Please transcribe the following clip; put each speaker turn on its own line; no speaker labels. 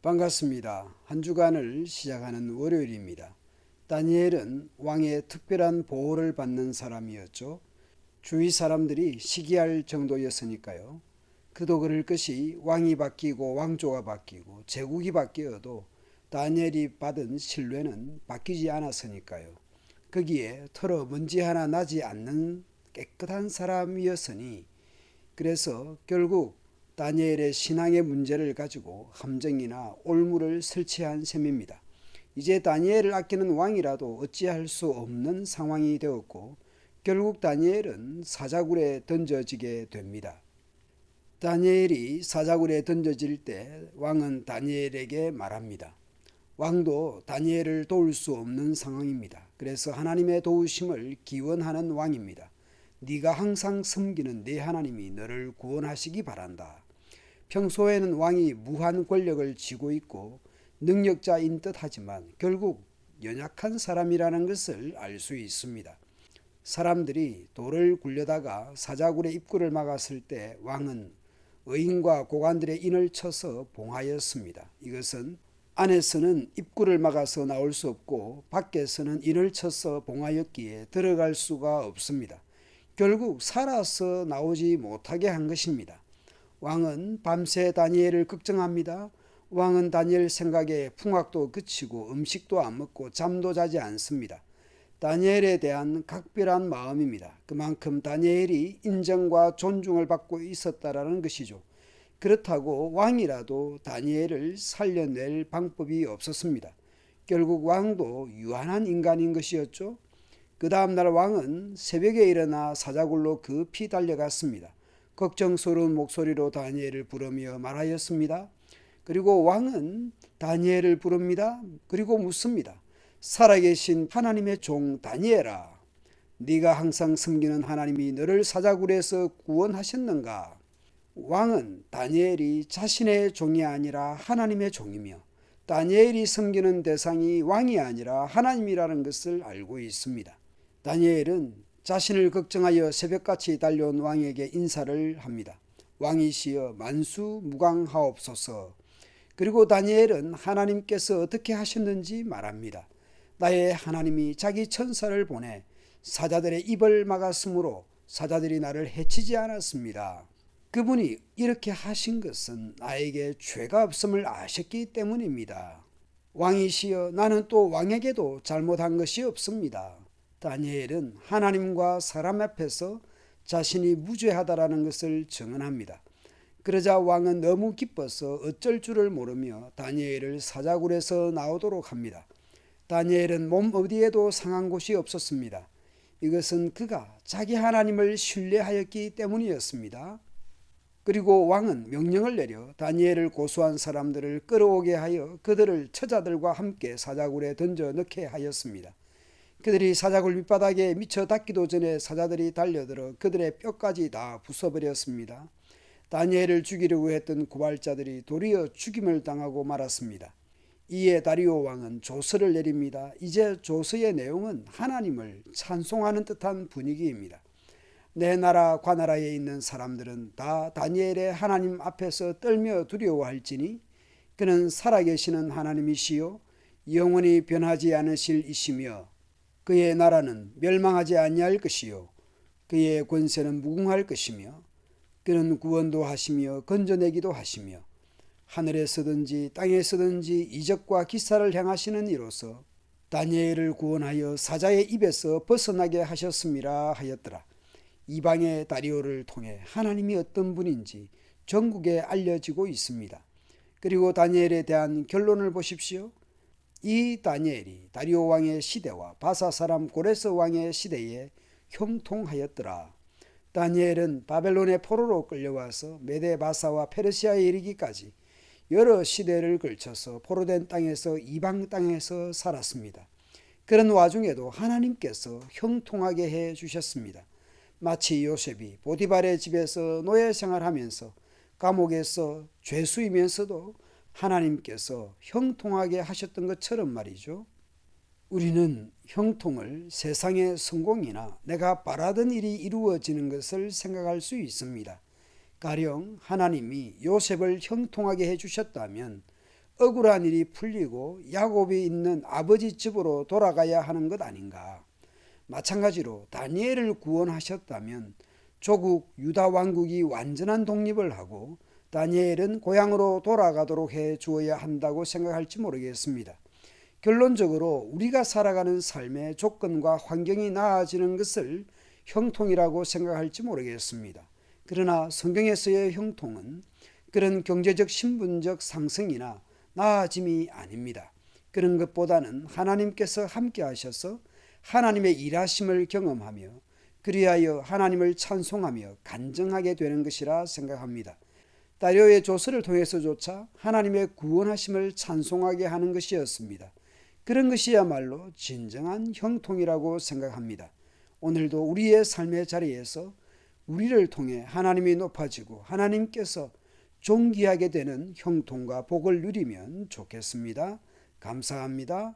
반갑습니다. 한 주간을 시작하는 월요일입니다. 다니엘은 왕의 특별한 보호를 받는 사람이었죠. 주위 사람들이 시기할 정도였으니까요. 그도 그럴 것이 왕이 바뀌고 왕조가 바뀌고 제국이 바뀌어도 다니엘이 받은 신뢰는 바뀌지 않았으니까요. 거기에 털어 먼지 하나 나지 않는 깨끗한 사람이었으니 그래서 결국 다니엘의 신앙의 문제를 가지고 함정이나 올무를 설치한 셈입니다. 이제 다니엘을 아끼는 왕이라도 어찌할 수 없는 상황이 되었고 결국 다니엘은 사자굴에 던져지게 됩니다. 다니엘이 사자굴에 던져질 때 왕은 다니엘에게 말합니다. 왕도 다니엘을 도울 수 없는 상황입니다. 그래서 하나님의 도우심을 기원하는 왕입니다. 네가 항상 섬기는 네 하나님이 너를 구원하시기 바란다. 평소에는 왕이 무한 권력을 쥐고 있고 능력자인 듯하지만 결국 연약한 사람이라는 것을 알 수 있습니다. 사람들이 돌을 굴려다가 사자굴의 입구를 막았을 때 왕은 의인과 고관들의 인을 쳐서 봉하였습니다. 이것은 안에서는 입구를 막아서 나올 수 없고 밖에서는 인을 쳐서 봉하였기에 들어갈 수가 없습니다. 결국 살아서 나오지 못하게 한 것입니다. 왕은 밤새 다니엘을 걱정합니다. 왕은 다니엘 생각에 풍악도 그치고 음식도 안 먹고 잠도 자지 않습니다. 다니엘에 대한 각별한 마음입니다. 그만큼 다니엘이 인정과 존중을 받고 있었다라는 것이죠. 그렇다고 왕이라도 다니엘을 살려낼 방법이 없었습니다. 결국 왕도 유한한 인간인 것이었죠. 그 다음날 왕은 새벽에 일어나 사자굴로 급히 달려갔습니다. 걱정스러운 목소리로 다니엘을 부르며 말하였습니다. 그리고 왕은 다니엘을 부릅니다. 그리고 묻습니다. 살아계신 하나님의 종 다니엘아, 네가 항상 섬기는 하나님이 너를 사자굴에서 구원하셨는가? 왕은 다니엘이 자신의 종이 아니라 하나님의 종이며 다니엘이 섬기는 대상이 왕이 아니라 하나님이라는 것을 알고 있습니다. 다니엘은 자신을 걱정하여 새벽같이 달려온 왕에게 인사를 합니다. 왕이시여 만수무강하옵소서. 그리고 다니엘은 하나님께서 어떻게 하셨는지 말합니다. 나의 하나님이 자기 천사를 보내 사자들의 입을 막았으므로 사자들이 나를 해치지 않았습니다. 그분이 이렇게 하신 것은 나에게 죄가 없음을 아셨기 때문입니다. 왕이시여 나는 또 왕에게도 잘못한 것이 없습니다. 다니엘은 하나님과 사람 앞에서 자신이 무죄하다라는 것을 증언합니다. 그러자 왕은 너무 기뻐서 어쩔 줄을 모르며 다니엘을 사자굴에서 나오도록 합니다. 다니엘은 몸 어디에도 상한 곳이 없었습니다. 이것은 그가 자기 하나님을 신뢰하였기 때문이었습니다. 그리고 왕은 명령을 내려 다니엘을 고소한 사람들을 끌어오게 하여 그들을 처자들과 함께 사자굴에 던져 넣게 하였습니다. 그들이 사자굴 밑바닥에 미쳐 닿기도 전에 사자들이 달려들어 그들의 뼈까지 다 부숴버렸습니다. 다니엘을 죽이려고 했던 고발자들이 도리어 죽임을 당하고 말았습니다. 이에 다리오 왕은 조서를 내립니다. 이제 조서의 내용은 하나님을 찬송하는 듯한 분위기입니다. 내 나라 관나라에 있는 사람들은 다 다니엘의 하나님 앞에서 떨며 두려워할지니 그는 살아계시는 하나님이시요 영원히 변하지 않으실 이시며 그의 나라는 멸망하지 아니할 것이요 그의 권세는 무궁할 것이며 그는 구원도 하시며 건져내기도 하시며 하늘에서든지 땅에서든지 이적과 기사를 행하시는 이로서 다니엘을 구원하여 사자의 입에서 벗어나게 하셨음이라 하였더라. 이방의 다리오를 통해 하나님이 어떤 분인지 전국에 알려지고 있습니다. 그리고 다니엘에 대한 결론을 보십시오. 이 다니엘이 다리오 왕의 시대와 바사 사람 고레스 왕의 시대에 형통하였더라. 다니엘은 바벨론의 포로로 끌려와서 메데 바사와 페르시아에 이르기까지 여러 시대를 걸쳐서 포로된 땅에서 이방 땅에서 살았습니다. 그런 와중에도 하나님께서 형통하게 해 주셨습니다. 마치 요셉이 보디발의 집에서 노예 생활하면서 감옥에서 죄수이면서도 하나님께서 형통하게 하셨던 것처럼 말이죠. 우리는 형통을 세상의 성공이나 내가 바라던 일이 이루어지는 것을 생각할 수 있습니다. 가령 하나님이 요셉을 형통하게 해주셨다면 억울한 일이 풀리고 야곱이 있는 아버지 집으로 돌아가야 하는 것 아닌가. 마찬가지로 다니엘을 구원하셨다면 조국 유다 왕국이 완전한 독립을 하고 다니엘은 고향으로 돌아가도록 해 주어야 한다고 생각할지 모르겠습니다. 결론적으로 우리가 살아가는 삶의 조건과 환경이 나아지는 것을 형통이라고 생각할지 모르겠습니다. 그러나 성경에서의 형통은 그런 경제적 신분적 상승이나 나아짐이 아닙니다. 그런 것보다는 하나님께서 함께 하셔서 하나님의 일하심을 경험하며 그리하여 하나님을 찬송하며 간증하게 되는 것이라 생각합니다. 다리오의 조서를 통해서조차 하나님의 구원하심을 찬송하게 하는 것이었습니다. 그런 것이야말로 진정한 형통이라고 생각합니다. 오늘도 우리의 삶의 자리에서 우리를 통해 하나님이 높아지고 하나님께서 존귀하게 되는 형통과 복을 누리면 좋겠습니다. 감사합니다.